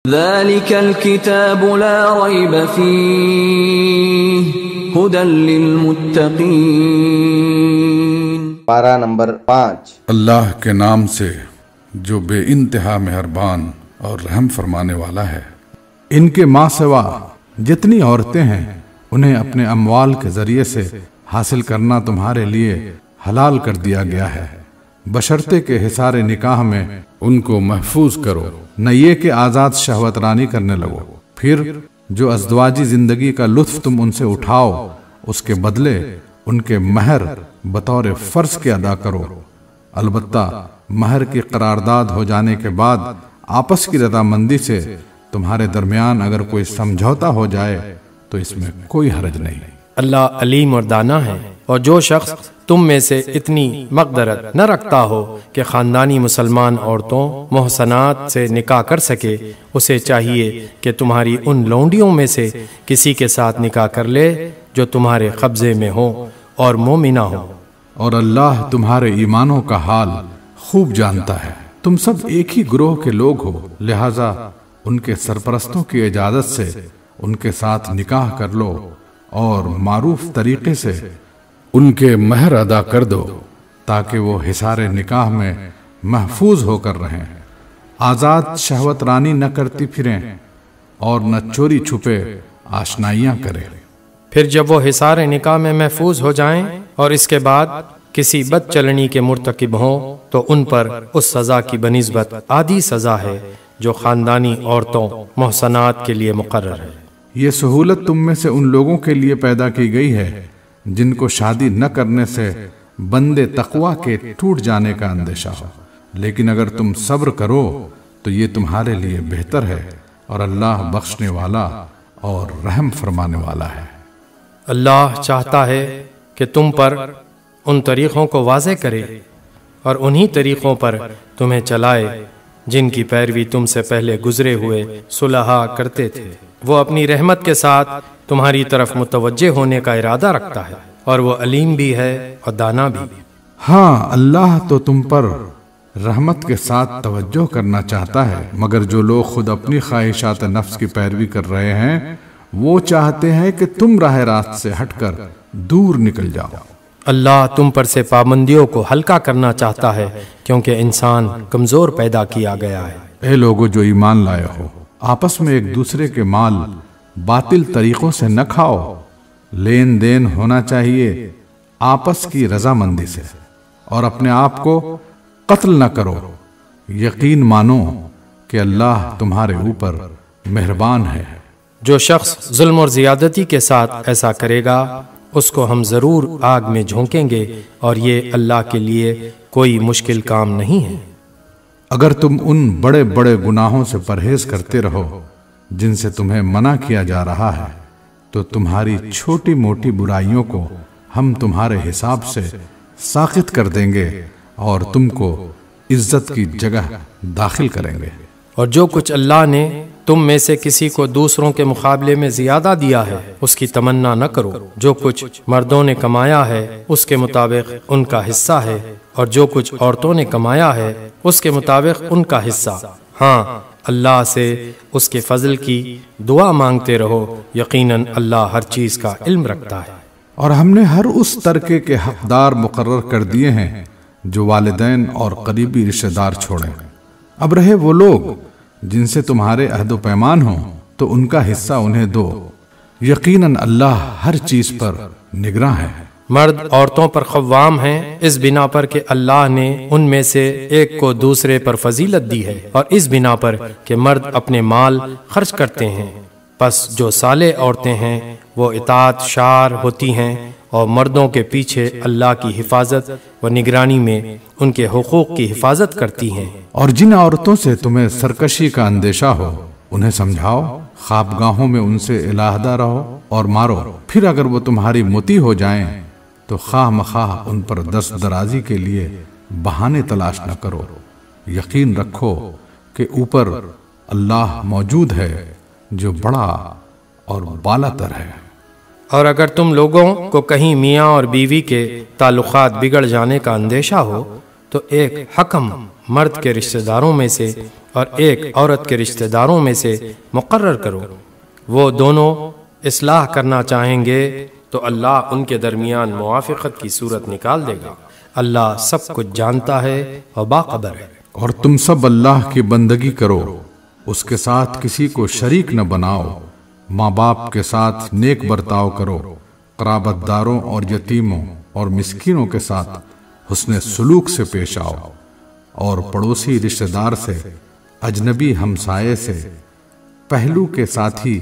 ذلك الكتاب لا ريب فيه هدى للمتقين۔ پارہ نمبر 5۔ اللہ کے نام سے جو بے انتہا مہربان اور رحم فرمانے والا ہے۔ ان کے ماں سوا جتنی عورتیں ہیں انہیں اپنے اموال کے ذریعے سے حاصل کرنا تمہارے لیے حلال کر دیا گیا ہے، بشرطے کہ حصار نکاح میں ان کو محفوظ کرو، نہ یہ کہ آزاد شہوت رانی کرنے لگو۔ پھر جو ازدواجی زندگی کا لطف تم ان سے اٹھاؤ اس کے بدلے ان کے مہر بطور فرض کے ادا کرو، البتہ مہر کی قرارداد ہو جانے کے بعد آپس کی رضامندی سے تمہارے درمیان اگر کوئی سمجھوتا ہو جائے تو اس میں کوئی حرج نہیں۔ اللہ علیم اور دانا ہے، اور جو شخص تم میں سے اتنی مقدرت نہ رکھتا ہو کہ خاندانی مسلمان عورتوں محسنات سے نکاح کر سکے، اسے چاہیے کہ تمہاری ان لونڈیوں میں سے کسی کے ساتھ نکاح کر لے جو تمہارے قبضے میں ہو اور مومنہ ہو۔ اور اللہ تمہارے ایمانوں کا حال خوب جانتا ہے۔ تم سب ایک ہی گروہ کے لوگ ہو، لہذا ان کے سرپرستوں کی اجازت سے ان کے ساتھ نکاح کر لو اور معروف طریقے سے ان کے مہر ادا کر دو تاکہ وہ حصار نکاح میں محفوظ ہو کر رہیں، آزاد شہوت رانی نہ کرتی پھریں اور نہ چوری چھپے آشنائیاں کریں۔ پھر جب وہ حصار نکاح میں محفوظ ہو جائیں اور اس کے بعد کسی بد چلنی کے مرتکب ہوں تو ان پر اس سزا کی بنسبت آدھی سزا ہے جو خاندانی عورتوں محسنات کے لیے مقرر ہے۔ یہ سہولت تم میں سے ان لوگوں کے لیے پیدا کی گئی ہے جن کو شادی نہ کرنے سے بندے تقوی کے ٹوٹ جانے کا اندیشہ ہو، لیکن اگر تم صبر کرو تو یہ تمہارے لیے بہتر ہے، اور اللہ بخشنے والا اور رحم فرمانے والا ہے۔ اللہ چاہتا ہے کہ تم پر ان طریقوں کو واضح کرے اور انہی طریقوں پر تمہیں چلائے جن کی پیروی تم سے پہلے گزرے ہوئے صلحاء کرتے تھے۔ وہ اپنی رحمت کے ساتھ تمہاری طرف متوجہ ہونے کا ارادہ رکھتا ہے، اور وہ علیم بھی ہے اور دانا بھی۔ ہاں، اللہ تو تم پر رحمت کے ساتھ توجہ کرنا چاہتا ہے، مگر جو لوگ خود اپنی خواہشات نفس کی پیروی کر رہے ہیں وہ چاہتے ہیں کہ تم راہ راست سے ہٹ کر دور نکل جاؤ۔ اللہ تم پر سے پابندیوں کو ہلکا کرنا چاہتا ہے کیونکہ انسان کمزور پیدا کیا گیا ہے۔ اے لوگو جو ایمان لائے ہو، آپس میں ایک دوسرے کے مال باطل طریقوں سے نہ کھاؤ، لین دین ہونا چاہیے آپس کی رضامندی سے، اور اپنے آپ کو قتل نہ کرو، یقین مانو کہ اللہ تمہارے اوپر مہربان ہے۔ جو شخص ظلم اور زیادتی کے ساتھ ایسا کرے گا اس کو ہم ضرور آگ میں جھونکیں گے، اور یہ اللہ کے لیے کوئی مشکل کام نہیں ہے۔ اگر تم ان بڑے بڑے گناہوں سے پرہیز کرتے رہو جن سے تمہیں منع کیا جا رہا ہے تو تمہاری چھوٹی موٹی برائیوں کو ہم تمہارے حساب سے ساقط کر دیں گے اور تم کو عزت کی جگہ داخل کریں گے۔ اور جو کچھ اللہ نے تم میں سے کسی کو دوسروں کے مقابلے میں زیادہ دیا ہے اس کی تمنا نہ کرو، جو کچھ مردوں نے کمایا ہے اس کے مطابق ان کا حصہ ہے، اور جو کچھ عورتوں نے کمایا ہے اس کے مطابق ان کا حصہ۔ ہاں، اللہ سے اس کے فضل کی دعا مانگتے رہو، یقیناً اللہ ہر چیز کا علم رکھتا ہے۔ اور ہم نے ہر اس ترکے کے حقدار مقرر کر دیے ہیں جو والدین اور قریبی رشتہ دار چھوڑیں۔ اب رہے وہ لوگ جن سے تمہارے عہد و پیمان ہوں تو ان کا حصہ انہیں دو، یقیناً اللہ ہر چیز پر نگراں ہے۔ مرد عورتوں پر قوام ہیں اس بنا پر کہ اللہ نے ان میں سے ایک کو دوسرے پر فضیلت دی ہے، اور اس بنا پر کہ مرد اپنے مال خرچ کرتے ہیں، پس جو صالح عورتیں ہیں وہ اطاعت شار ہوتی ہیں اور مردوں کے پیچھے اللہ کی حفاظت و نگرانی میں ان کے حقوق کی حفاظت کرتی ہیں۔ اور جن عورتوں سے تمہیں سرکشی کا اندیشہ ہو انہیں سمجھاؤ، خوابگاہوں میں ان سے علیحدہ رہو اور مارو، پھر اگر وہ تمہاری مطیع ہو جائیں تو خواہ مخواہ ان پر دست درازی کے لیے بہانے تلاش نہ کرو، یقین رکھو کہ اوپر اللہ موجود ہے جو بڑا اور بالا تر ہے۔ اور اگر تم لوگوں کو کہیں میاں اور بیوی کے تعلقات بگڑ جانے کا اندیشہ ہو تو ایک حکم مرد کے رشتہ داروں میں سے اور ایک عورت کے رشتہ داروں میں سے مقرر کرو، وہ دونوں اصلاح کرنا چاہیں گے تو اللہ ان کے درمیان موافقت کی صورت نکال دے گا۔ اللہ سب کچھ جانتا ہے اور باخبر ہے۔ اور تم سب اللہ کی بندگی کرو، اس کے ساتھ کسی کو شریک نہ بناؤ، ماں باپ کے ساتھ نیک برتاؤ کرو، قرابت داروں اور یتیموں اور مسکینوں کے ساتھ حسن سلوک سے پیش آؤ، اور پڑوسی رشتہ دار سے، اجنبی ہمسائے سے، پہلو کے ساتھی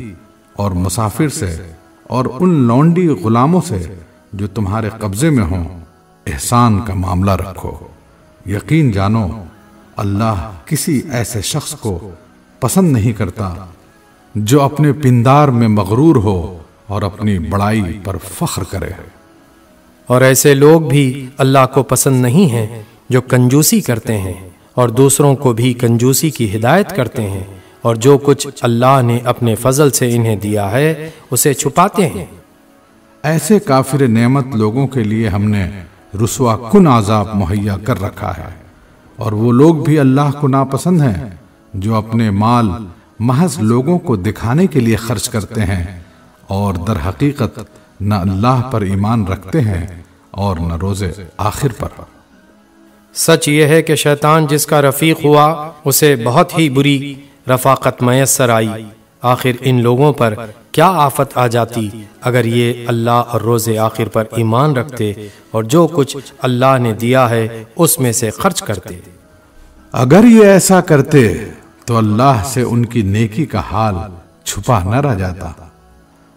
اور مسافر سے، اور ان لونڈی غلاموں سے جو تمہارے قبضے میں ہوں احسان کا معاملہ رکھو۔ یقین جانو اللہ کسی ایسے شخص کو پسند نہیں کرتا جو اپنے پندار میں مغرور ہو اور اپنی بڑائی پر فخر کرے۔ اور ایسے لوگ بھی اللہ کو پسند نہیں ہیں جو کنجوسی کرتے ہیں اور دوسروں کو بھی کنجوسی کی ہدایت کرتے ہیں، اور جو کچھ اللہ نے اپنے فضل سے انہیں دیا ہے اسے چھپاتے ہیں۔ ایسے کافر نعمت لوگوں کے لیے ہم نے رسوا کن عذاب مہیا کر رکھا ہے، اور وہ لوگ بھی اللہ کو ناپسند ہیں جو اپنے مال محض لوگوں کو دکھانے کے لیے خرچ کرتے ہیں اور در حقیقت نہ اللہ پر ایمان رکھتے ہیں اور نہ روز آخر پر۔ سچ یہ ہے کہ شیطان جس کا رفیق ہوا اسے بہت ہی بری رفاقت میسر آئی۔ آخر ان لوگوں پر کیا آفت آ جاتی اگر یہ اللہ اور روز آخر پر ایمان رکھتے اور جو کچھ اللہ نے دیا ہے اس میں سے خرچ کرتے۔ اگر یہ ایسا کرتے تو اللہ سے ان کی نیکی کا حال چھپا نہ رہ جاتا۔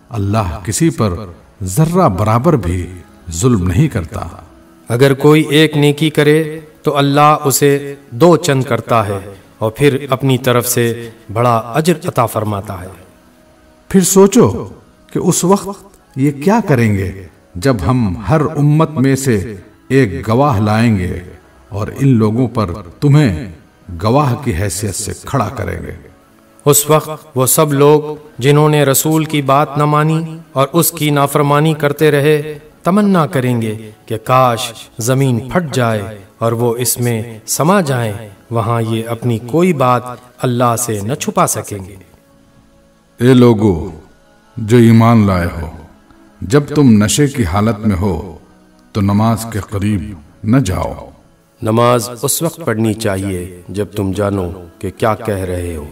اللہ کسی پر ذرہ برابر بھی ظلم نہیں کرتا۔ اگر کوئی ایک نیکی کرے تو اللہ اسے 2 چند کرتا ہے اور پھر اپنی طرف سے بڑا اجر عطا فرماتا ہے۔ پھر سوچو کہ اس وقت یہ کیا کریں گے جب ہم ہر امت میں سے ایک گواہ لائیں گے اور ان لوگوں پر تمہیں گواہ کی حیثیت سے کھڑا کریں گے۔ اس وقت وہ سب لوگ جنہوں نے رسول کی بات نہ مانی اور اس کی نافرمانی کرتے رہے تمنا کریں گے کہ کاش زمین پھٹ جائے اور وہ اس میں سما جائیں، وہاں یہ اپنی کوئی بات اللہ سے نہ چھپا سکیں گے۔ اے لوگو جو ایمان لائے ہو، جب تم نشے کی حالت میں ہو تو نماز کے قریب نہ جاؤ۔ نماز اس وقت پڑھنی چاہیے جب تم جانو کہ کیا کہہ رہے ہو،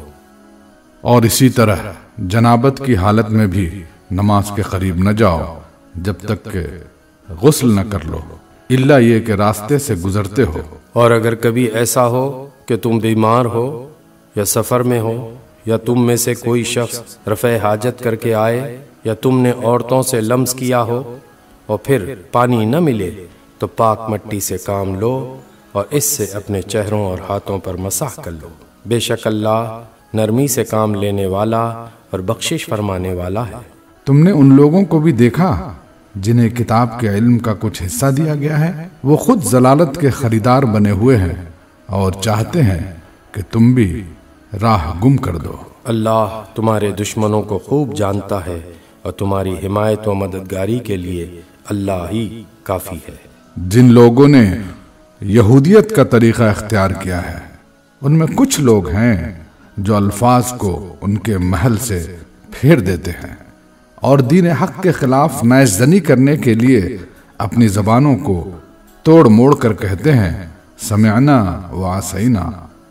اور اسی طرح جنابت کی حالت میں بھی نماز کے قریب نہ جاؤ جب تک کہ غسل نہ کر لو، الا یہ کہ راستے سے گزرتے ہو۔ اور اگر کبھی ایسا ہو کہ تم بیمار ہو یا سفر میں ہو یا تم میں سے کوئی شخص رفع حاجت کر کے آئے یا تم نے عورتوں سے لمس کیا ہو اور پھر پانی نہ ملے تو پاک مٹی سے کام لو اور اس سے اپنے چہروں اور ہاتھوں پر مسح کر لو، بے شک اللہ نرمی سے کام لینے والا اور بخشش فرمانے والا ہے۔ تم نے ان لوگوں کو بھی دیکھا جنہیں کتاب کے علم کا کچھ حصہ دیا گیا ہے، وہ خود ضلالت کے خریدار بنے ہوئے ہیں اور چاہتے ہیں کہ تم بھی راہ گم کر دو۔ اللہ تمہارے دشمنوں کو خوب جانتا ہے اور تمہاری حمایت و مددگاری کے لیے اللہ ہی کافی ہے۔ جن لوگوں نے یہودیت کا طریقہ اختیار کیا ہے ان میں کچھ لوگ ہیں جو الفاظ کو ان کے محل سے پھیر دیتے ہیں اور دین حق کے خلاف نیز زنی کرنے کے لیے اپنی زبانوں کو توڑ موڑ کر کہتے ہیں سمعنا وعصینا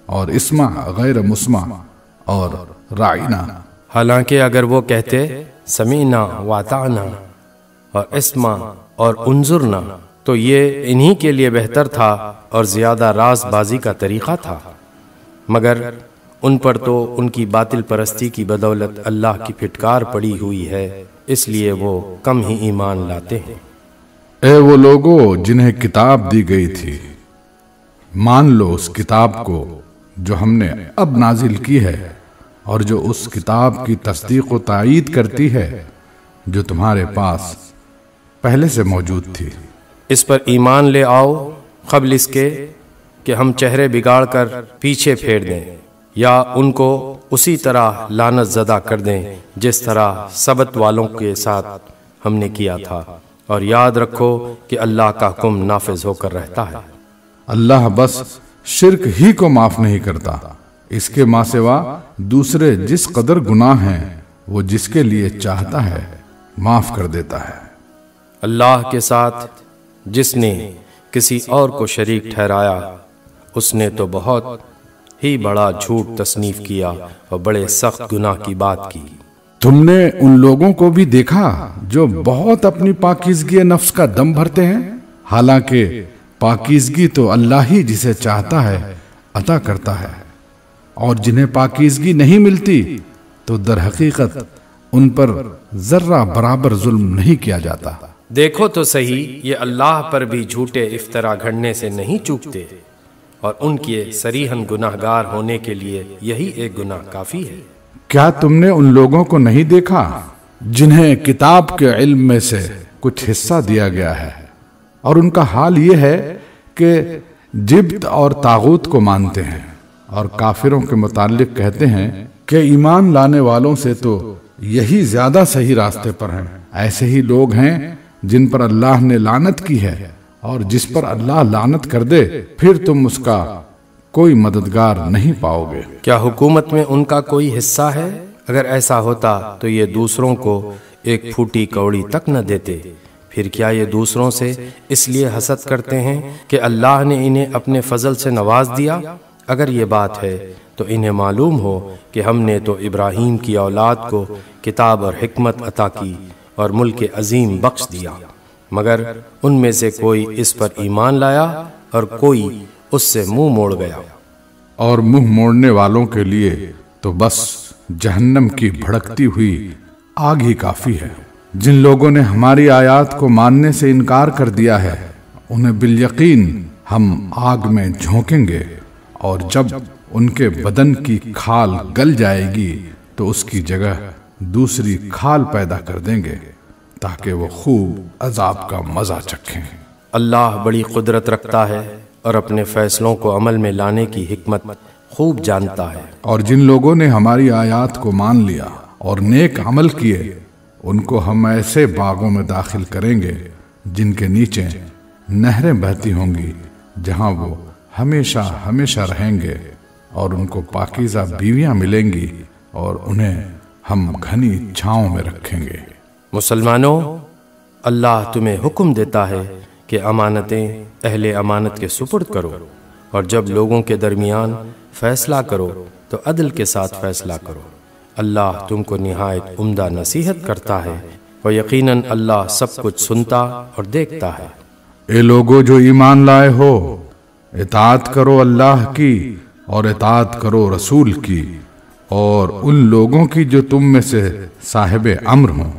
اور اسمع غیر مسمع اور رائنا۔ حالانکہ اگر وہ کہتے سمعنا واطعنا اور اسمع اور انظرنا تو یہ انہی کے لیے بہتر تھا اور زیادہ راز بازی کا طریقہ تھا، مگر ان پر تو ان کی باطل پرستی کی بدولت اللہ کی پھٹکار پڑی ہوئی ہے، اس لیے وہ کم ہی ایمان لاتے ہیں۔ اے وہ لوگوں جنہیں کتاب دی گئی تھی، مان لو اس کتاب کو جو ہم نے اب نازل کی ہے اور جو اس کتاب کی تصدیق و تائید کرتی ہے جو تمہارے پاس پہلے سے موجود تھی۔ اس پر ایمان لے آؤ قبل اس کے کہ ہم چہرے بگاڑ کر پیچھے پھیر دیں یا ان کو اسی طرح لعنت زدہ کر دیں جس طرح سبت والوں کے ساتھ ہم نے کیا تھا، اور یاد رکھو کہ اللہ کا حکم نافذ ہو کر رہتا ہے۔ اللہ بس شرک ہی کو معاف نہیں کرتا، اس کے ماں سوا دوسرے جس قدر گناہ ہیں وہ جس کے لیے چاہتا ہے معاف کر دیتا ہے۔ اللہ کے ساتھ جس نے کسی اور کو شریک ٹھہرایا اس نے تو بہت ہی بڑا جھوٹ تصنیف کیا اور بڑے سخت گناہ کی بات کی۔ تم نے ان لوگوں کو بھی دیکھا جو بہت اپنی پاکیزگی نفس کا دم بھرتے ہیں، حالانکہ پاکیزگی تو اللہ ہی جسے چاہتا ہے عطا کرتا ہے، اور جنہیں پاکیزگی نہیں ملتی تو در حقیقت ان پر ذرہ برابر ظلم نہیں کیا جاتا۔ دیکھو تو صحیح، یہ اللہ پر بھی جھوٹے افطرا گھڑنے سے نہیں چوکتے، اور ان کے صریحاً گناہ گار ہونے کے لیے یہی ایک گناہ کافی ہے۔ کیا تم نے ان لوگوں کو نہیں دیکھا جنہیں کتاب کے علم میں سے کچھ حصہ دیا گیا ہے، اور ان کا حال یہ ہے کہ جبت اور طاغوت کو مانتے ہیں، اور کافروں کے متعلق کہتے ہیں کہ ایمان لانے والوں سے تو یہی زیادہ صحیح راستے پر ہیں۔ ایسے ہی لوگ ہیں جن پر اللہ نے لعنت کی ہے، اور جس پر اللہ لعنت کر دے پھر تم اس کا کوئی مددگار نہیں پاؤ گے۔ کیا حکومت میں ان کا کوئی حصہ ہے؟ اگر ایسا ہوتا تو یہ دوسروں کو ایک پھوٹی کوڑی تک نہ دیتے۔ پھر کیا یہ دوسروں سے اس لیے حسد کرتے ہیں کہ اللہ نے انہیں اپنے فضل سے نواز دیا؟ اگر یہ بات ہے تو انہیں معلوم ہو کہ ہم نے تو ابراہیم کی اولاد کو کتاب اور حکمت عطا کی اور ملک عظیم بخش دیا، مگر ان میں سے کوئی اس پر ایمان لایا اور کوئی اس سے منہ موڑ گیا۔ اور منہ موڑنے والوں کے لیے تو بس جہنم کی بھڑکتی ہوئی آگ ہی کافی ہے۔ جن لوگوں نے ہماری آیات کو ماننے سے انکار کر دیا ہے انہیں بالیقین ہم آگ میں جھونکیں گے، اور جب ان کے بدن کی کھال گل جائے گی تو اس کی جگہ دوسری کھال پیدا کر دیں گے تاکہ وہ خوب عذاب کا مزہ چکھیں۔ اللہ بڑی قدرت رکھتا ہے اور اپنے فیصلوں کو عمل میں لانے کی حکمت خوب جانتا ہے۔ اور جن لوگوں نے ہماری آیات کو مان لیا اور نیک عمل کیے ان کو ہم ایسے باغوں میں داخل کریں گے جن کے نیچے نہریں بہتی ہوں گی، جہاں وہ ہمیشہ ہمیشہ رہیں گے، اور ان کو پاکیزہ بیویاں ملیں گی اور انہیں ہم گھنی چھاؤں میں رکھیں گے۔ مسلمانوں، اللہ تمہیں حکم دیتا ہے کہ امانتیں اہل امانت کے سپرد کرو، اور جب لوگوں کے درمیان فیصلہ کرو تو عدل کے ساتھ فیصلہ کرو۔ اللہ تم کو نہایت عمدہ نصیحت کرتا ہے، اور یقیناً اللہ سب کچھ سنتا اور دیکھتا ہے۔ اے لوگو جو ایمان لائے ہو، اطاعت کرو اللہ کی اور اطاعت کرو رسول کی اور ان لوگوں کی جو تم میں سے صاحب امر ہوں۔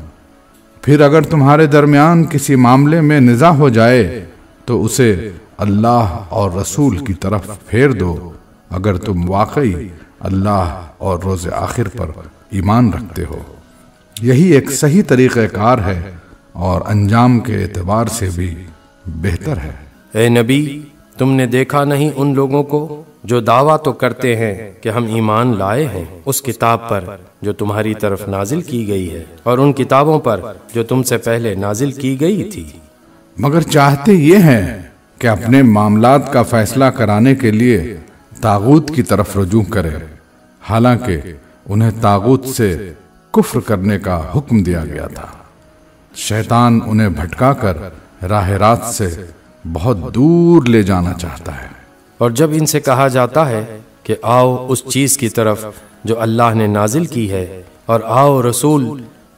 پھر اگر تمہارے درمیان کسی معاملے میں نزاع ہو جائے تو اسے اللہ اور رسول کی طرف پھیر دو، اگر تم واقعی اللہ اور روز آخر پر ایمان رکھتے ہو۔ یہی ایک صحیح طریقہ کار ہے اور انجام کے اعتبار سے بھی بہتر ہے۔ اے نبی، تم نے دیکھا نہیں ان لوگوں کو جو دعویٰ تو کرتے ہیں کہ ہم ایمان لائے ہیں اس کتاب پر جو تمہاری طرف نازل کی گئی ہے اور ان کتابوں پر جو تم سے پہلے نازل کی گئی تھی، مگر چاہتے یہ ہیں کہ اپنے معاملات کا فیصلہ کرانے کے لیے طاغوت کی طرف رجوع کرے، حالانکہ انہیں طاغوت سے کفر کرنے کا حکم دیا گیا تھا۔ شیطان انہیں بھٹکا کر راہ راست سے بہت دور لے جانا چاہتا ہے۔ اور جب ان سے کہا جاتا ہے کہ آؤ اس چیز کی طرف جو اللہ نے نازل کی ہے اور آؤ رسول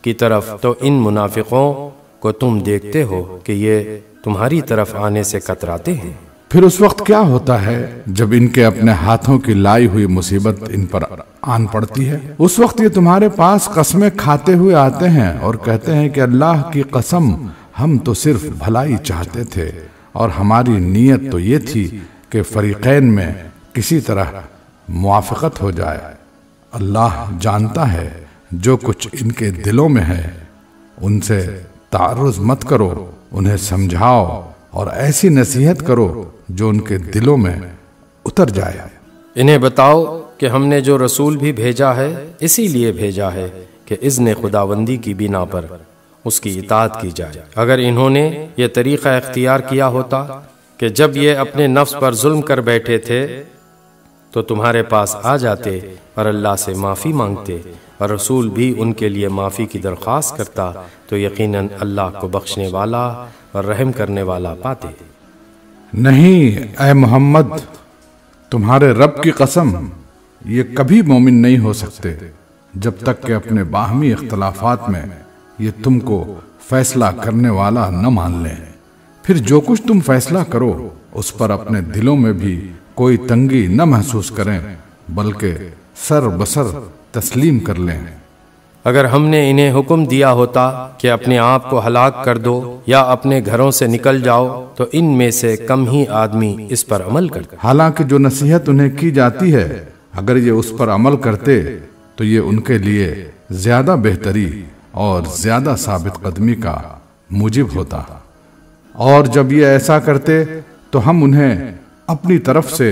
کی طرف، تو ان منافقوں کو تم دیکھتے ہو کہ یہ تمہاری طرف آنے سے کتراتے ہیں۔ پھر اس وقت کیا ہوتا ہے جب ان کے اپنے ہاتھوں کی لائی ہوئی مصیبت ان پر آن پڑتی ہے؟ اس وقت یہ تمہارے پاس قسمیں کھاتے ہوئے آتے ہیں اور کہتے ہیں کہ اللہ کی قسم، ہم تو صرف بھلائی چاہتے تھے اور ہماری نیت تو یہ تھی کہ فریقین میں کسی طرح موافقت ہو جائے۔ اللہ جانتا ہے جو کچھ ان کے دلوں میں ہے، ان سے تعرض مت کرو، انہیں سمجھاؤ اور ایسی نصیحت کرو جو ان کے دلوں میں اتر جائے۔ انہیں بتاؤ کہ ہم نے جو رسول بھی بھیجا ہے اسی لیے بھیجا ہے کہ اذن خداوندی کی بنا پر اس کی اطاعت کی جائے۔ اگر انہوں نے یہ طریقہ اختیار کیا ہوتا کہ جب یہ اپنے نفس پر ظلم کر بیٹھے تھے تو تمہارے پاس آ جاتے اور اللہ سے معافی مانگتے اور رسول بھی ان کے لیے معافی کی درخواست کرتا تو یقیناً اللہ کو بخشنے والا اور رحم کرنے والا پاتے۔ نہیں اے محمد، تمہارے رب کی قسم، یہ کبھی مومن نہیں ہو سکتے جب تک کہ اپنے باہمی اختلافات میں یہ تم کو فیصلہ کرنے والا نہ مان لیں۔ پھر جو کچھ تم فیصلہ کرو اس پر اپنے دلوں میں بھی کوئی تنگی نہ محسوس کریں، بلکہ سر بسر تسلیم کر لیں۔ اگر ہم نے انہیں حکم دیا ہوتا کہ اپنے آپ کو ہلاک کر دو یا اپنے گھروں سے نکل جاؤ تو ان میں سے کم ہی آدمی اس پر عمل کرتے۔ حالانکہ جو نصیحت انہیں کی جاتی ہے اگر یہ اس پر عمل کرتے تو یہ ان کے لیے زیادہ بہتری اور زیادہ ثابت قدمی کا موجب ہوتا، اور جب یہ ایسا کرتے تو ہم انہیں اپنی طرف سے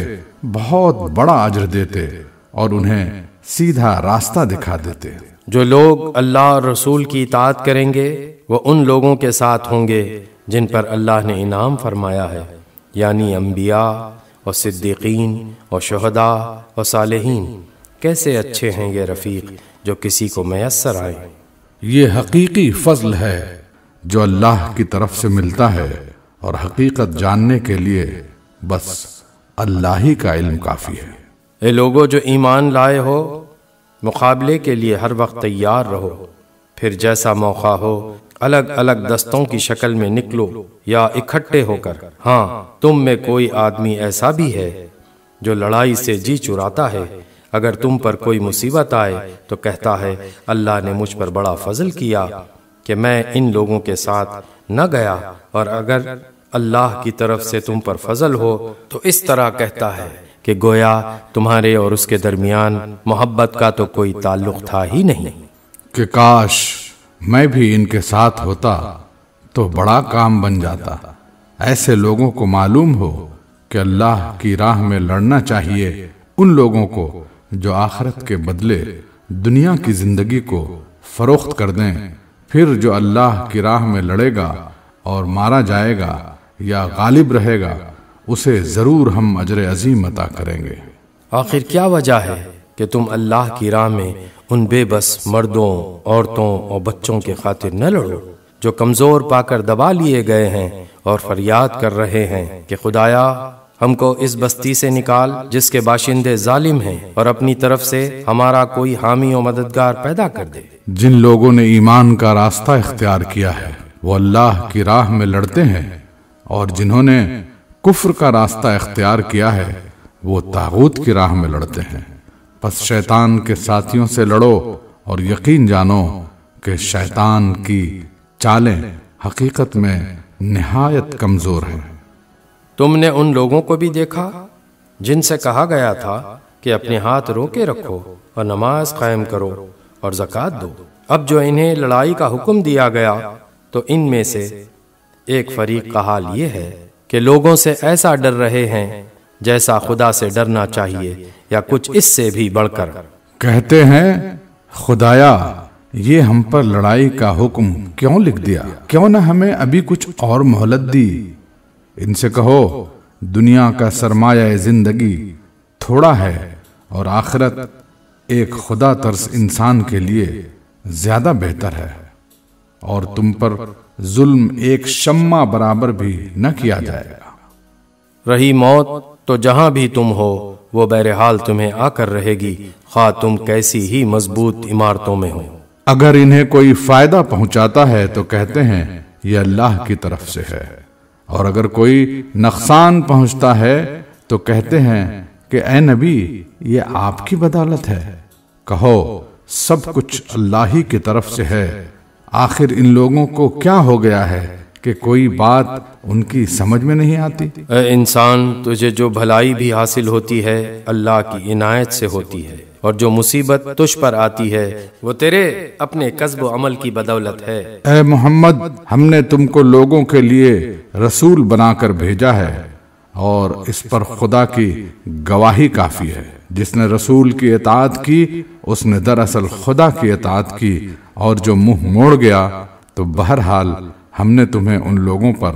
بہت بڑا اجر دیتے اور انہیں سیدھا راستہ دکھا دیتے۔ جو لوگ اللہ اور رسول کی اطاعت کریں گے وہ ان لوگوں کے ساتھ ہوں گے جن پر اللہ نے انعام فرمایا ہے، یعنی انبیاء اور صدیقین اور شہداء اور صالحین۔ کیسے اچھے ہیں یہ رفیق جو کسی کو میسر آئے۔ یہ حقیقی فضل ہے جو اللہ کی طرف سے ملتا ہے، اور حقیقت جاننے کے لیے بس اللہ ہی کا علم کافی ہے۔ اے لوگو جو ایمان لائے ہو، مقابلے کے لیے ہر وقت تیار رہو، پھر جیسا موقع ہو الگ الگ دستوں کی شکل میں نکلو یا اکٹھے ہو کر۔ ہاں، تم میں کوئی آدمی ایسا بھی ہے جو لڑائی سے جی چراتا ہے، اگر تم پر کوئی مصیبت آئے تو کہتا ہے اللہ نے مجھ پر بڑا فضل کیا کہ میں ان لوگوں کے ساتھ نہ گیا، اور اگر اللہ کی طرف سے تم پر فضل ہو تو اس طرح کہتا ہے کہ گویا تمہارے اور اس کے درمیان محبت کا تو کوئی تعلق تھا ہی نہیں۔ کہ کاش میں بھی ان کے ساتھ ہوتا تو بڑا کام بن جاتا۔ ایسے لوگوں کو معلوم ہو کہ اللہ کی راہ میں لڑنا چاہیے ان لوگوں کو جو آخرت کے بدلے دنیا کی زندگی کو فروخت کر دیں، پھر جو اللہ کی راہ میں لڑے گا اور مارا جائے گا یا غالب رہے گا اسے ضرور ہم اجر عظیم عطا کریں گے۔ آخر کیا وجہ ہے کہ تم اللہ کی راہ میں ان بے بس مردوں، عورتوں اور بچوں کے خاطر نہ لڑو جو کمزور پا کر دبا لیے گئے ہیں اور فریاد کر رہے ہیں کہ خدایا ہم کو اس بستی سے نکال جس کے باشندے ظالم ہیں، اور اپنی طرف سے ہمارا کوئی حامی و مددگار پیدا کر دے۔ جن لوگوں نے ایمان کا راستہ اختیار کیا ہے وہ اللہ کی راہ میں لڑتے ہیں، اور جنہوں نے کفر کا راستہ اختیار کیا ہے وہ طاغوت کی راہ میں لڑتے ہیں۔ پس شیطان کے ساتھیوں سے لڑو اور یقین جانو کہ شیطان کی چالیں حقیقت میں نہایت کمزور ہیں۔ تم نے ان لوگوں کو بھی دیکھا جن سے کہا گیا تھا کہ اپنے ہاتھ روکے رکھو اور نماز قائم کرو اور زکوٰۃ دو۔ اب جو انہیں لڑائی کا حکم دیا گیا تو ان میں سے ایک فریق کا حال یہ ہے کہ لوگوں سے ایسا ڈر رہے ہیں جیسا خدا سے ڈرنا چاہیے یا کچھ اس سے بھی بڑھ کر۔ کہتے ہیں خدایا یہ ہم پر لڑائی کا حکم کیوں لکھ دیا، کیوں نہ ہمیں ابھی کچھ اور مہلت دی۔ ان سے کہو دنیا کا سرمایہ زندگی تھوڑا ہے اور آخرت ایک خدا ترس انسان کے لیے زیادہ بہتر ہے، اور تم پر ظلم ایک شمع برابر بھی نہ کیا جائے گا۔ رہی موت تو جہاں بھی تم ہو وہ بہرحال تمہیں آ کر رہے گی، خواہ تم کیسی ہی مضبوط عمارتوں میں ہو۔ اگر انہیں کوئی فائدہ پہنچاتا ہے تو کہتے ہیں یہ اللہ کی طرف سے ہے، اور اگر کوئی نقصان پہنچتا ہے تو کہتے ہیں کہ اے نبی یہ آپ کی بدولت ہے۔ کہو سب کچھ اللہ ہی کی طرف سے ہے۔ آخر ان لوگوں کو کیا ہو گیا ہے کہ کوئی بات ان کی سمجھ میں نہیں آتی؟ اے انسان، تجھے جو بھلائی بھی حاصل ہوتی ہے اللہ کی عنایت سے ہوتی ہے، اور جو مصیبت تجھ پر آتی ہے وہ تیرے اپنے کسب و عمل کی بدولت ہے۔ اے محمد، ہم نے تم کو لوگوں کے لیے رسول بنا کر بھیجا ہے، اور اس پر خدا کی گواہی کافی ہے۔ جس نے رسول کی اطاعت کی اس نے دراصل خدا کی اطاعت کی، اور جو منہ موڑ گیا تو بہرحال ہم نے تمہیں ان لوگوں پر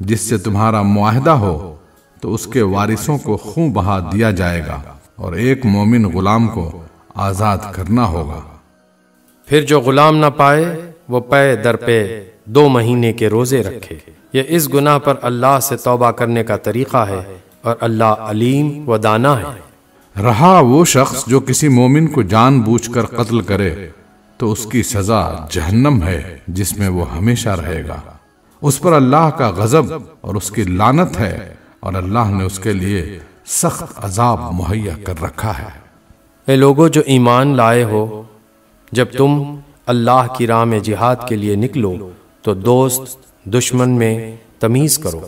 جس سے تمہارا معاہدہ ہو تو اس کے وارثوں کو خون بہا دیا جائے گا اور ایک مومن غلام کو آزاد کرنا ہوگا۔ پھر جو غلام نہ پائے وہ پے در پے 2 مہینے کے روزے رکھے۔ یہ اس گناہ پر اللہ سے توبہ کرنے کا طریقہ ہے اور اللہ علیم و دانا ہے۔ رہا وہ شخص جو کسی مومن کو جان بوجھ کر قتل کرے تو اس کی سزا جہنم ہے جس میں وہ ہمیشہ رہے گا۔ اس پر اللہ کا غضب اور اس کی لعنت ہے اور اللہ نے اس کے لیے سخت عذاب مہیا کر رکھا ہے۔ اے لوگو جو ایمان لائے ہو، جب تم اللہ کی راہ میں جہاد کے لیے نکلو تو دوست دشمن میں تمیز کرو،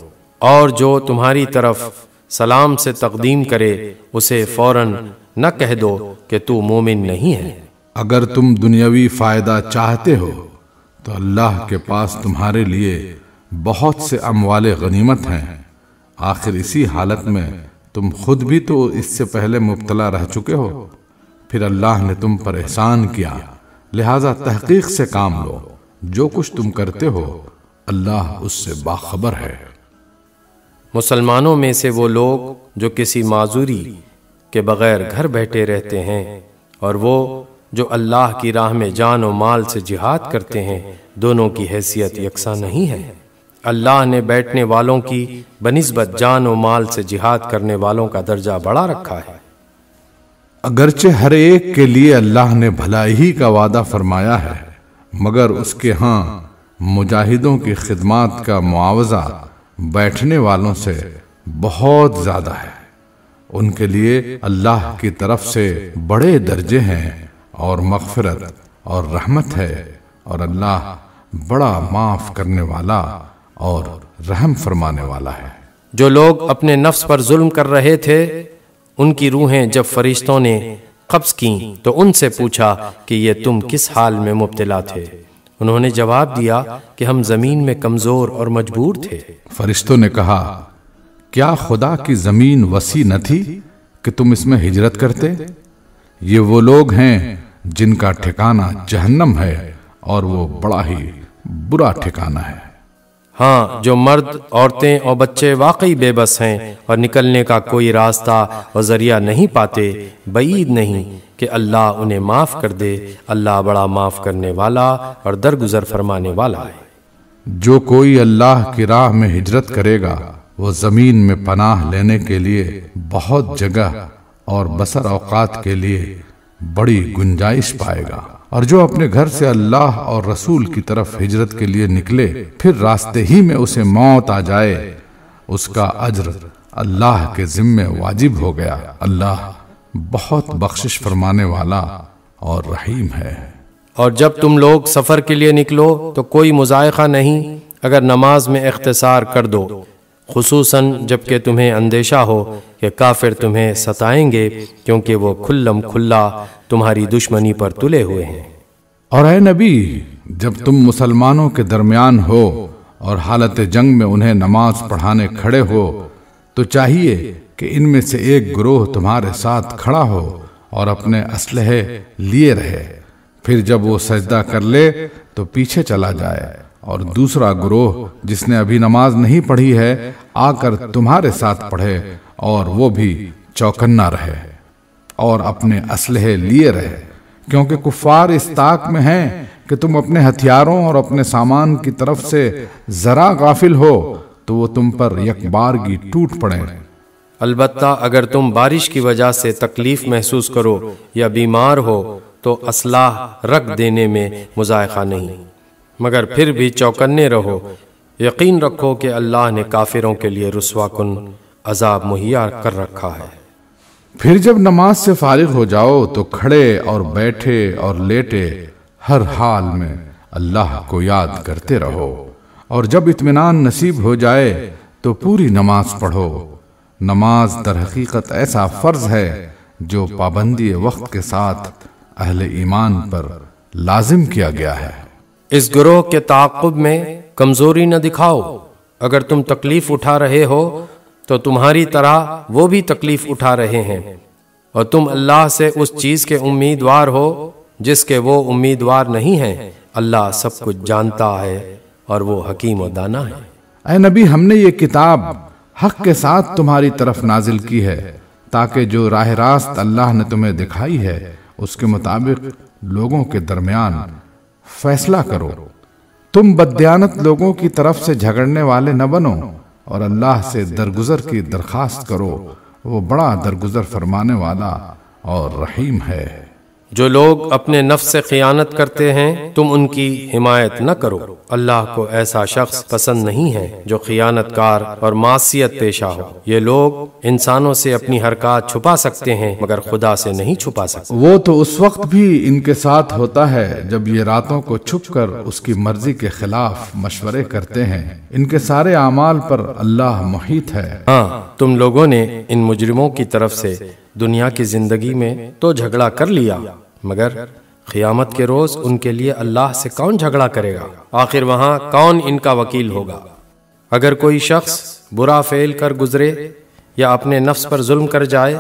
اور جو تمہاری طرف سلام سے تقدیم کرے اسے فوراً نہ کہہ دو کہ تو مومن نہیں ہے۔ اگر تم دنیاوی فائدہ چاہتے ہو تو اللہ کے پاس تمہارے لیے بہت سے اموال غنیمت ہیں۔ آخر اسی حالت میں تم خود بھی تو اس سے پہلے مبتلا رہ چکے ہو، پھر اللہ نے تم پر احسان کیا، لہذا تحقیق سے کام لو۔ جو کچھ تم کرتے ہو اللہ اس سے باخبر ہے۔ مسلمانوں میں سے وہ لوگ جو کسی معذوری کے بغیر گھر بیٹھے رہتے ہیں اور وہ جو اللہ کی راہ میں جان و مال سے جہاد کرتے ہیں، دونوں کی حیثیت یکساں نہیں ہے۔ اللہ نے بیٹھنے والوں کی بنسبت جان و مال سے جہاد کرنے والوں کا درجہ بڑا رکھا ہے۔ اگرچہ ہر ایک کے لیے اللہ نے بھلائی ہی کا وعدہ فرمایا ہے، مگر اس کے ہاں مجاہدوں کی خدمات کا معاوضہ بیٹھنے والوں سے بہت زیادہ ہے۔ ان کے لیے اللہ کی طرف سے بڑے درجے ہیں اور مغفرت اور رحمت ہے، اور اللہ بڑا معاف کرنے والا اور رحم فرمانے والا ہے۔ جو لوگ اپنے نفس پر ظلم کر رہے تھے، ان کی روحیں جب فرشتوں نے قبض کیں تو ان سے پوچھا کہ یہ تم کس حال میں مبتلا تھے؟ انہوں نے جواب دیا کہ ہم زمین میں کمزور اور مجبور تھے۔ فرشتوں نے کہا، کیا خدا کی زمین وسیع نہ تھی کہ تم اس میں ہجرت کرتے؟ یہ وہ لوگ ہیں جن کا ٹھکانہ جہنم ہے اور وہ بڑا ہی برا ٹھکانہ ہے۔ ہاں، جو مرد، عورتیں اور بچے واقعی بے بس ہیں اور نکلنے کا کوئی راستہ اور ذریعہ نہیں پاتے، بعید نہیں کہ اللہ انہیں معاف کر دے۔ اللہ بڑا معاف کرنے والا اور درگزر فرمانے والا ہے۔ جو کوئی اللہ کی راہ میں ہجرت کرے گا وہ زمین میں پناہ لینے کے لیے بہت جگہ اور بسر اوقات کے لیے بڑی گنجائش پائے گا، اور جو اپنے گھر سے اللہ اور رسول کی طرف ہجرت کے لیے نکلے پھر راستے ہی میں اسے موت آ جائے، اس کا اجر اللہ کے ذمے واجب ہو گیا۔ اللہ بہت بخشش فرمانے والا اور رحیم ہے۔ اور جب تم لوگ سفر کے لیے نکلو تو کوئی مضائقہ نہیں اگر نماز میں اختصار کر دو، خصوصاً جب کہ تمہیں اندیشہ ہو کہ کافر تمہیں ستائیں گے، کیونکہ وہ کھلم کھلا تمہاری دشمنی پر تلے ہوئے ہیں۔ اور اے نبی، جب تم مسلمانوں کے درمیان ہو اور حالت جنگ میں انہیں نماز پڑھانے کھڑے ہو تو چاہیے کہ ان میں سے ایک گروہ تمہارے ساتھ کھڑا ہو اور اپنے اسلحے لیے رہے، پھر جب وہ سجدہ کر لے تو پیچھے چلا جائے، اور دوسرا گروہ جس نے ابھی نماز نہیں پڑھی ہے آ کر تمہارے ساتھ پڑھے، اور وہ بھی چوکنا رہے اور اپنے اسلحے لیے رہے، کیونکہ کفار اس طاق میں ہیں کہ تم اپنے ہتھیاروں اور اپنے سامان کی طرف سے ذرا غافل ہو تو وہ تم پر یک بارگی ٹوٹ پڑیں۔ البتہ اگر تم بارش کی وجہ سے تکلیف محسوس کرو یا بیمار ہو تو اسلحہ رکھ دینے میں مضائقہ نہیں، مگر پھر بھی چوکنے رہو۔ یقین رکھو کہ اللہ نے کافروں کے لیے رسوا کن عذاب مہیا کر رکھا ہے۔ پھر جب نماز سے فارغ ہو جاؤ تو کھڑے اور بیٹھے اور لیٹے ہر حال میں اللہ کو یاد کرتے رہو، اور جب اطمینان نصیب ہو جائے تو پوری نماز پڑھو۔ نماز در حقیقت ایسا فرض ہے جو پابندی وقت کے ساتھ اہل ایمان پر لازم کیا گیا ہے۔ اس گروہ کے تعاقب میں کمزوری نہ دکھاؤ۔ اگر تم تکلیف اٹھا رہے ہو تو تمہاری طرح وہ بھی تکلیف اٹھا رہے ہیں، اور تم اللہ سے اس چیز کے امیدوار ہو جس کے وہ امیدوار نہیں ہیں۔ اللہ سب کچھ جانتا ہے اور وہ حکیم و دانا ہے۔ اے نبی، ہم نے یہ کتاب حق کے ساتھ تمہاری طرف نازل کی ہے تاکہ جو راہ راست اللہ نے تمہیں دکھائی ہے اس کے مطابق لوگوں کے درمیان فیصلہ کرو۔ تم بددیانت لوگوں کی طرف سے جھگڑنے والے نہ بنو اور اللہ سے درگزر کی درخواست کرو، وہ بڑا درگزر فرمانے والا اور رحیم ہے۔ جو لوگ اپنے نفس سے خیانت کرتے ہیں تم ان کی حمایت نہ کرو، اللہ کو ایسا شخص پسند نہیں ہے جو خیانت کار اور معصیت پیشہ ہو۔ یہ لوگ انسانوں سے اپنی حرکات چھپا سکتے ہیں مگر خدا سے نہیں چھپا سکتے۔ وہ تو اس وقت بھی ان کے ساتھ ہوتا ہے جب یہ راتوں کو چھپ کر اس کی مرضی کے خلاف مشورے کرتے ہیں۔ ان کے سارے اعمال پر اللہ محیط ہے۔ ہاں، تم لوگوں نے ان مجرموں کی طرف سے دنیا کی زندگی میں تو جھگڑا کر لیا، مگر قیامت کے روز ان کے لیے اللہ سے کون جھگڑا کرے گا؟ آخر وہاں کون ان کا وکیل ہوگا؟ اگر کوئی شخص برا فعل کر گزرے یا اپنے نفس پر ظلم کر جائے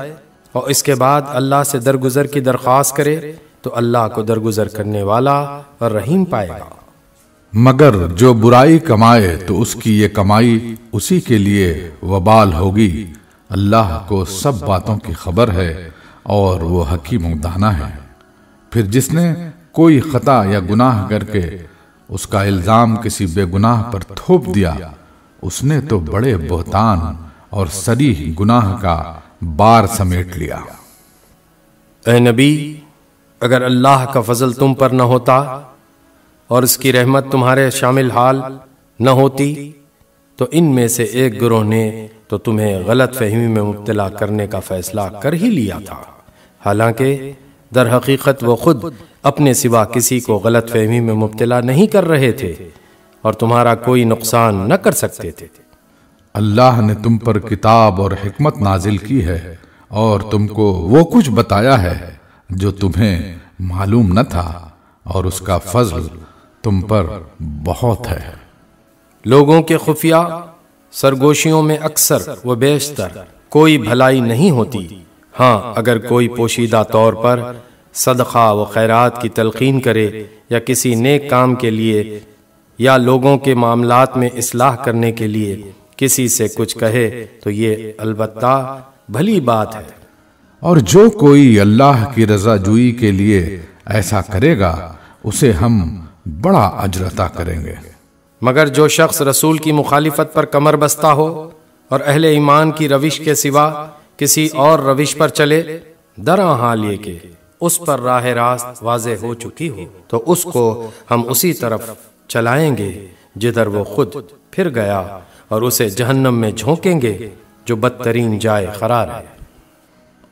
اور اس کے بعد اللہ سے درگزر کی درخواست کرے تو اللہ کو درگزر کرنے والا اور رحیم پائے گا۔ مگر جو برائی کمائے تو اس کی یہ کمائی اسی کے لیے وبال ہوگی۔ اللہ کو سب باتوں کی خبر ہے اور وہ حکیم و دانا ہے۔ پھر جس نے کوئی خطا یا گناہ کر کے اس کا الزام کسی بے گناہ پر تھوپ دیا، اس نے تو بڑے بہتان اور صریح گناہ کا بار سمیٹ لیا۔ اے نبی، اگر اللہ کا فضل تم پر نہ ہوتا اور اس کی رحمت تمہارے شامل حال نہ ہوتی تو ان میں سے ایک گروہ نے تو تمہیں غلط فہمی میں مبتلا کرنے کا فیصلہ کر ہی لیا تھا، حالانکہ در حقیقت وہ خود اپنے سوا کسی کو غلط فہمی میں مبتلا نہیں کر رہے تھے اور تمہارا کوئی نقصان نہ کر سکتے تھے۔ اللہ نے تم پر کتاب اور حکمت نازل کی ہے اور تم کو وہ کچھ بتایا ہے جو تمہیں معلوم نہ تھا، اور اس کا فضل تم پر بہت ہے۔ لوگوں کے خفیہ سرگوشیوں میں اکثر و بیشتر کوئی بھلائی نہیں ہوتی۔ ہاں، اگر کوئی پوشیدہ طور پر صدقہ و خیرات کی تلقین کرے یا کسی نیک کام کے لیے یا لوگوں کے معاملات میں اصلاح کرنے کے لیے کسی سے کچھ کہے تو یہ البتہ بھلی بات ہے۔ اور جو کوئی اللہ کی رضا جوئی کے لیے ایسا کرے گا اسے ہم بڑا اجر عطا کریں گے۔ مگر جو شخص رسول کی مخالفت پر کمر بستہ ہو اور اہل ایمان کی روش کے سوا کسی اور روش پر چلے، درا حال یہ کہ اس پر راہ راست واضح ہو چکی ہو، تو اس کو ہم اسی طرف چلائیں گے جدھر وہ خود پھر گیا، اور اسے جہنم میں جھونکیں گے جو بدترین جائے قرار ہے۔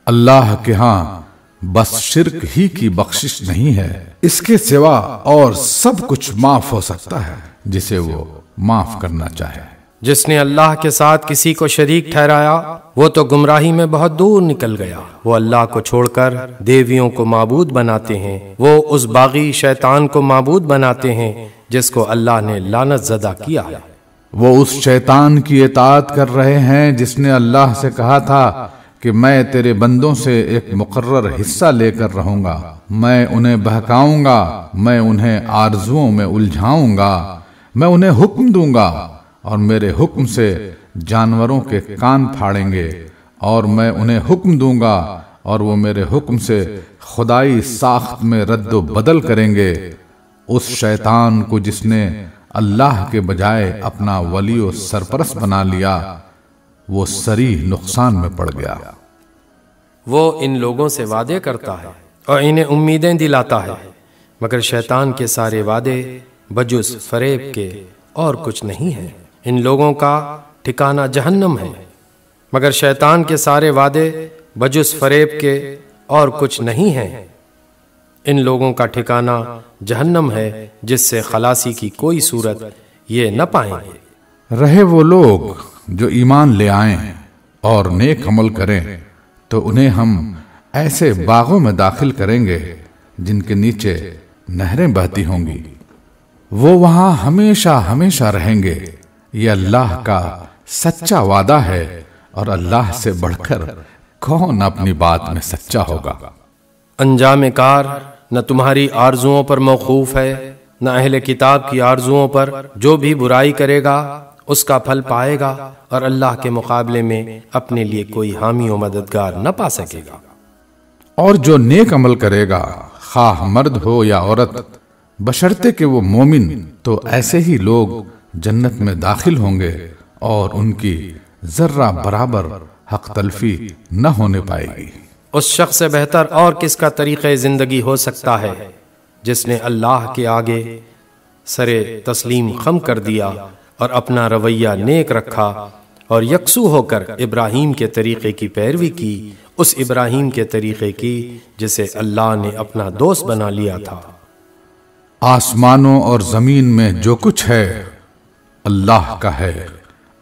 اللہ کے ہاں بس شرک ہی کی بخشش نہیں ہے، اس کے سوا اور سب کچھ معاف ہو سکتا ہے جسے وہ معاف کرنا چاہے۔ جس نے اللہ کے ساتھ کسی کو شریک ٹھہرایا وہ تو گمراہی میں بہت دور نکل گیا۔ وہ اللہ کو چھوڑ کر دیویوں کو معبود بناتے ہیں، وہ اس باغی شیطان کو معبود بناتے ہیں جس کو اللہ نے لعنت زدہ کیا ہے۔ وہ اس شیطان کی اطاعت کر رہے ہیں جس نے اللہ سے کہا تھا کہ میں تیرے بندوں سے ایک مقرر حصہ لے کر رہوں گا، میں انہیں بہکاؤں گا، میں انہیں آرزوؤں میں الجھاؤں گا، میں انہیں حکم دوں گا اور میرے حکم سے جانوروں کے کان پھاڑیں گے، اور میں انہیں حکم دوں گا اور وہ میرے حکم سے خدائی ساخت میں رد و بدل کریں گے۔ اس شیطان کو جس نے اللہ کے بجائے اپنا ولی و سرپرست بنا لیا، وہ صریح نقصان میں پڑ گیا۔ وہ ان لوگوں سے وعدے کرتا ہے اور انہیں امیدیں دلاتا ہے، مگر شیطان کے سارے وعدے بجز فریب کے اور کچھ نہیں ہیں۔ ان لوگوں کا ٹھکانہ جہنم ہے، مگر شیطان کے سارے وعدے بجز فریب کے اور کچھ نہیں ہیں۔ ان لوگوں کا ٹھکانہ جہنم ہے جس سے خلاصی کی کوئی صورت یہ نہ پائیں گے۔ رہے وہ لوگ جو ایمان لے آئیں اور نیک عمل کریں تو انہیں ہم ایسے باغوں میں داخل کریں گے جن کے نیچے نہریں بہتی ہوں گی، وہ وہاں ہمیشہ ہمیشہ رہیں گے۔ یہ اللہ کا سچا وعدہ ہے اور اللہ سے بڑھ کر کون اپنی بات میں سچا ہوگا۔ انجام کار نہ تمہاری آرزوؤں پر موقوف ہے نہ اہل کتاب کی آرزوؤں پر۔ جو بھی برائی کرے گا اس کا پھل پائے گا اور اللہ کے مقابلے میں اپنے لیے کوئی حامی و مددگار نہ پا سکے گا۔ اور جو نیک عمل کرے گا خواہ مرد ہو یا عورت بشرطے کہ وہ مومن، تو ایسے ہی لوگ جنت میں داخل ہوں گے اور ان کی ذرہ برابر حق تلفی نہ ہونے پائے گی۔ اس شخص سے بہتر اور کس کا طریقہ زندگی ہو سکتا ہے جس نے اللہ کے آگے سرے تسلیم خم کر دیا اور اپنا رویہ نیک رکھا اور یکسو ہو کر ابراہیم کے طریقے کی پیروی کی، اس ابراہیم کے طریقے کی جسے اللہ نے اپنا دوست بنا لیا تھا۔ آسمانوں اور زمین میں جو کچھ ہے اللہ کا ہے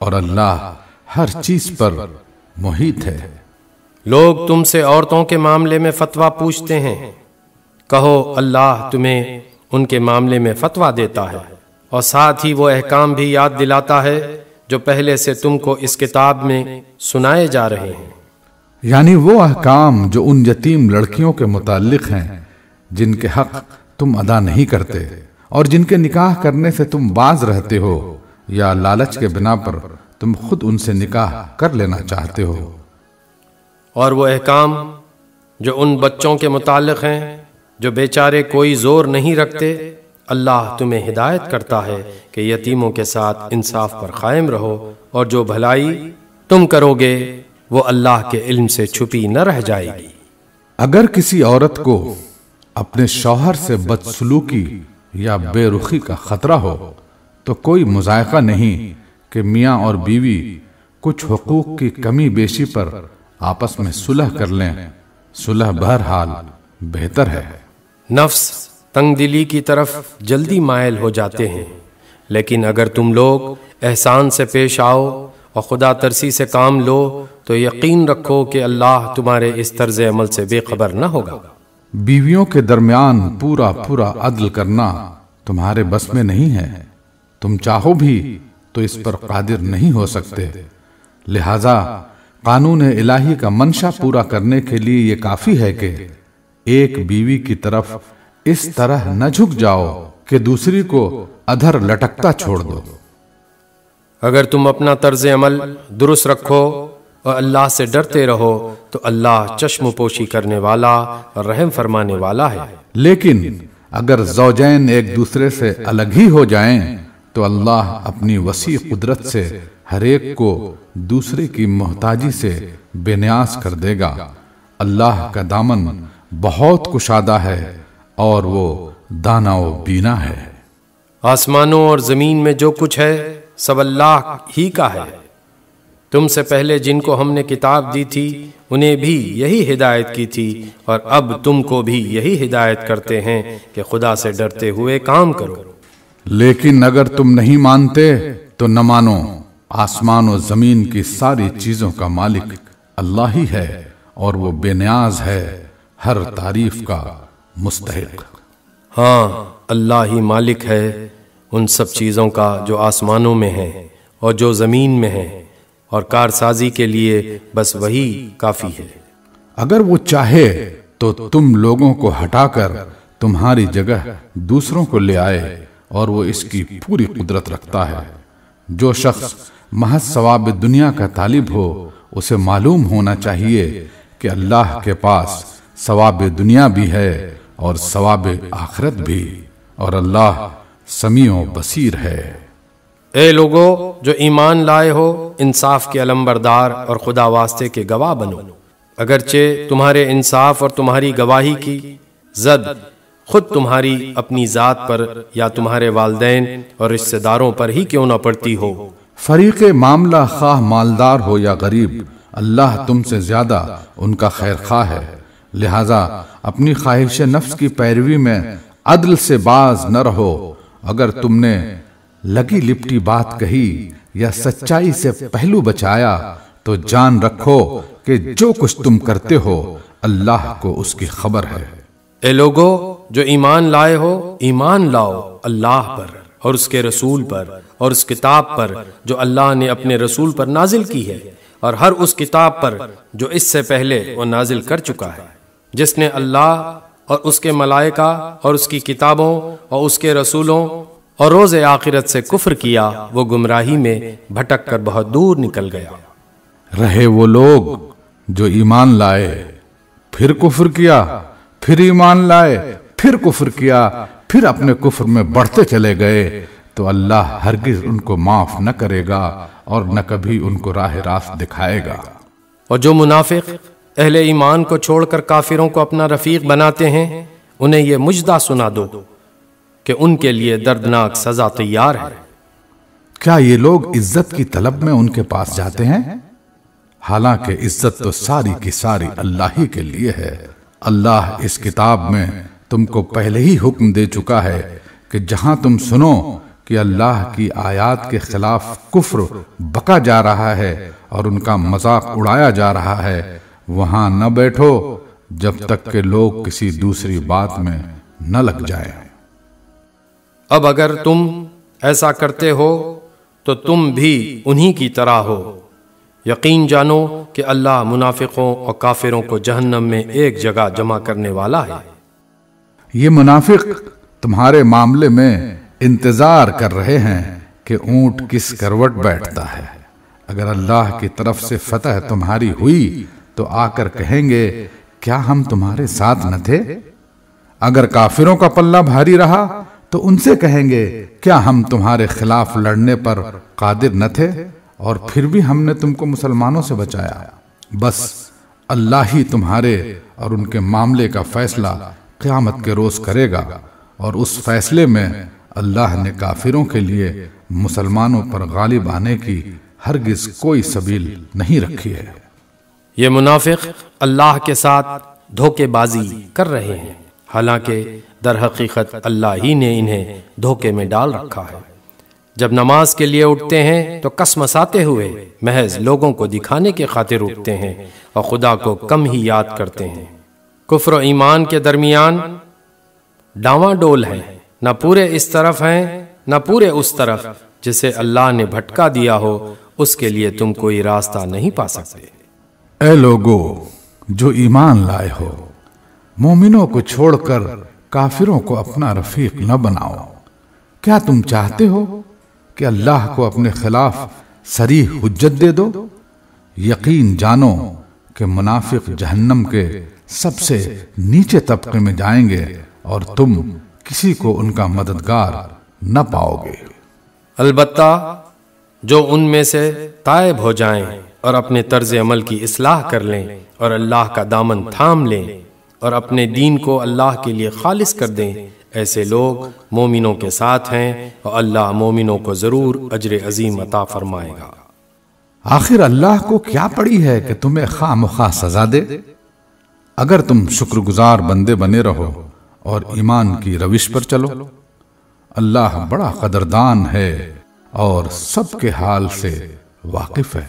اور اللہ ہر چیز پر محیط ہے۔ لوگ تم سے عورتوں کے معاملے میں فتویٰ پوچھتے ہیں، کہو اللہ تمہیں ان کے معاملے میں فتویٰ دیتا ہے اور ساتھ ہی وہ احکام بھی یاد دلاتا ہے جو پہلے سے تم کو اس کتاب میں سنائے جا رہے ہیں، یعنی وہ احکام جو ان یتیم لڑکیوں کے متعلق ہیں جن کے حق تم ادا نہیں کرتے اور جن کے نکاح کرنے سے تم باز رہتے ہو یا لالچ کے بنا پر تم خود ان سے نکاح کر لینا چاہتے ہو، اور وہ احکام جو ان بچوں کے متعلق ہیں جو بیچارے کوئی زور نہیں رکھتے۔ اللہ تمہیں ہدایت کرتا ہے کہ یتیموں کے ساتھ انصاف پر قائم رہو اور جو بھلائی تم کرو گے وہ اللہ کے علم سے چھپی نہ رہ جائے گی۔ اگر کسی عورت کو اپنے شوہر سے بدسلوکی یا بے رخی کا خطرہ ہو تو کوئی مذائقہ نہیں کہ میاں اور بیوی کچھ حقوق کی کمی بیشی پر آپس میں صلح کر لیں۔ صلح بہرحال بہتر ہے۔ نفس تنگ دلی کی طرف جلدی مائل ہو جاتے ہیں، لیکن اگر تم لوگ احسان سے پیش آؤ اور خدا ترسی سے کام لو تو یقین رکھو کہ اللہ تمہارے اس طرز عمل سے بے خبر نہ ہوگا۔ بیویوں کے درمیان پورا عدل کرنا تمہارے بس میں نہیں ہے، تم چاہو بھی تو اس پر قادر نہیں ہو سکتے، لہذا قانون الہی کا منشا پورا کرنے کے لیے یہ کافی ہے کہ ایک بیوی کی طرف اس طرح نہ جھک جاؤ کہ دوسری کو ادھر لٹکتا چھوڑ دو۔ اگر تم اپنا طرز عمل درست رکھو اور اللہ سے ڈرتے رہو تو اللہ چشم پوشی کرنے والا اور رحم فرمانے والا ہے۔ لیکن اگر زوجین ایک دوسرے سے الگ ہی ہو جائیں تو اللہ اپنی وسیع قدرت سے ہر ایک کو دوسرے کی محتاجی سے بے نیاز کر دے گا۔ اللہ کا دامن بہت کشادہ ہے اور وہ دانا و بینا ہے۔ آسمانوں اور زمین میں جو کچھ ہے سب اللہ ہی کا ہے۔ تم سے پہلے جن کو ہم نے کتاب دی تھی انہیں بھی یہی ہدایت کی تھی اور اب تم کو بھی یہی ہدایت کرتے ہیں کہ خدا سے ڈرتے ہوئے کام کرو۔ لیکن اگر تم نہیں مانتے تو نہ مانو، آسمان و زمین کی ساری چیزوں کا مالک اللہ ہی ہے اور وہ بے نیاز ہے، ہر تعریف کا مستحق۔ ہاں، اللہ ہی مالک ہے ان سب چیزوں کا جو آسمانوں میں ہیں اور جو زمین میں ہیں، اور کارسازی کے لیے بس وہی کافی ہے۔ اگر وہ چاہے تو تم لوگوں کو ہٹا کر تمہاری جگہ دوسروں کو لے آئے اور وہ اس کی پوری قدرت رکھتا ہے۔ جو شخص محض ثواب دنیا کا طالب ہو اسے معلوم ہونا چاہیے کہ اللہ کے پاس ثواب دنیا بھی ہے اور ثواب آخرت بھی، اور اللہ سمیع و بصیر ہے۔ اے لوگو جو ایمان لائے ہو، انصاف کے علمبردار اور خدا واسطے کے گواہ بنو، اگرچہ تمہارے انصاف اور تمہاری گواہی کی زد خود تمہاری اپنی ذات پر یا تمہارے والدین اور رشتہ داروں پر ہی کیوں نہ پڑتی ہو۔ فریق معاملہ خواہ مالدار ہو یا غریب، اللہ تم سے زیادہ ان کا خیر خواہ ہے، لہذا اپنی خواہش نفس کی پیروی میں عدل سے باز نہ رہو۔ اگر تم نے لگی لپٹی بات کہی یا سچائی سے پہلو بچایا تو جان رکھو کہ جو کچھ تم کرتے ہو اللہ کو اس کی خبر ہے۔ اے لوگو جو ایمان لائے ہو، ایمان لاؤ اللہ پر اور اس کے رسول پر اور اس کتاب پر جو اللہ نے اپنے رسول پر نازل کی ہے، اور ہر اس کتاب پر جو اس سے پہلے وہ نازل کر چکا ہے، جس نے اللہ اور اس کے ملائکہ اور اس کی کتابوں اور اس کے رسولوں اور روز آخرت سے کفر کیا وہ گمراہی میں بھٹک کر بہت دور نکل گیا۔ رہے وہ لوگ جو ایمان لائے پھر کفر کیا، پھر ایمان لائے پھر کفر کیا، پھر اپنے کفر میں بڑھتے چلے گئے، تو اللہ ہرگز ان کو معاف نہ کرے گا اور نہ کبھی ان کو راہ راست دکھائے گا۔ اور جو منافق اہل ایمان کو چھوڑ کر کافروں کو اپنا رفیق بناتے ہیں، انہیں یہ مجدہ سنا دو کہ ان کے لیے دردناک سزا تیار ہے۔ کیا یہ لوگ عزت کی طلب میں ان کے پاس جاتے ہیں؟ حالانکہ عزت تو ساری کی ساری اللہ ہی کے لیے ہے۔ اللہ اس کتاب میں تم کو پہلے ہی حکم دے چکا ہے کہ جہاں تم سنو کہ اللہ کی آیات کے خلاف کفر بکا جا رہا ہے اور ان کا مذاق اڑایا جا رہا ہے، وہاں نہ بیٹھو جب تک کہ لوگ کسی دوسری بات میں نہ لگ جائیں۔ اب اگر تم ایسا کرتے ہو تو تم بھی انہی کی طرح ہو۔ یقین جانو کہ اللہ منافقوں اور کافروں کو جہنم میں ایک جگہ جمع کرنے والا ہے۔ یہ منافق تمہارے معاملے میں انتظار کر رہے ہیں کہ اونٹ کس کروٹ بیٹھتا ہے۔ اگر اللہ کی طرف سے فتح تمہاری ہوئی تو آ کر کہیں گے کیا ہم تمہارے ساتھ نہ تھے؟ اگر کافروں کا پلہ بھاری رہا تو ان سے کہیں گے کیا ہم تمہارے خلاف لڑنے پر قادر نہ تھے اور پھر بھی ہم نے تم کو مسلمانوں سے بچایا۔ بس اللہ ہی تمہارے اور ان کے معاملے کا فیصلہ قیامت کے روز کرے گا، اور اس فیصلے میں اللہ نے کافروں کے لیے مسلمانوں پر غالب آنے کی ہرگز کوئی سبیل نہیں رکھی ہے۔ یہ منافق اللہ کے ساتھ دھوکے بازی کر رہے ہیں، حالانکہ در حقیقت اللہ ہی نے انہیں دھوکے میں ڈال رکھا ہے۔ جب نماز کے لیے اٹھتے ہیں تو کسمساتے ہوئے محض لوگوں کو دکھانے کے خاطر اٹھتے ہیں اور خدا کو کم ہی یاد کرتے ہیں۔ کفر و ایمان کے درمیان ڈاواں ڈول ہیں، نہ پورے اس طرف ہیں نہ پورے اس طرف۔ جسے اللہ نے بھٹکا دیا ہو اس کے لیے تم کوئی راستہ نہیں پا سکتے۔ اے لوگو جو ایمان لائے ہو، مومنوں کو چھوڑ کر کافروں کو اپنا رفیق نہ بناؤ۔ کیا تم چاہتے ہو کہ اللہ کو اپنے خلاف صریح حجت دے دو؟ یقین جانو کہ منافق جہنم کے سب سے نیچے طبقے میں جائیں گے اور تم کسی کو ان کا مددگار نہ پاؤ گے۔ البتہ جو ان میں سے تائب ہو جائیں اور اپنے طرز عمل کی اصلاح کر لیں اور اللہ کا دامن تھام لیں اور اپنے دین کو اللہ کے لیے خالص کر دیں، ایسے لوگ مومنوں کے ساتھ ہیں اور اللہ مومنوں کو ضرور اجر عظیم عطا فرمائے گا۔ آخر اللہ کو کیا پڑی ہے کہ تمہیں خواہ مخواہ سزا دے؟ اگر تم شکر گزار بندے بنے رہو اور ایمان کی روش پر چلو، اللہ بڑا قدردان ہے اور سب کے حال سے واقف ہے۔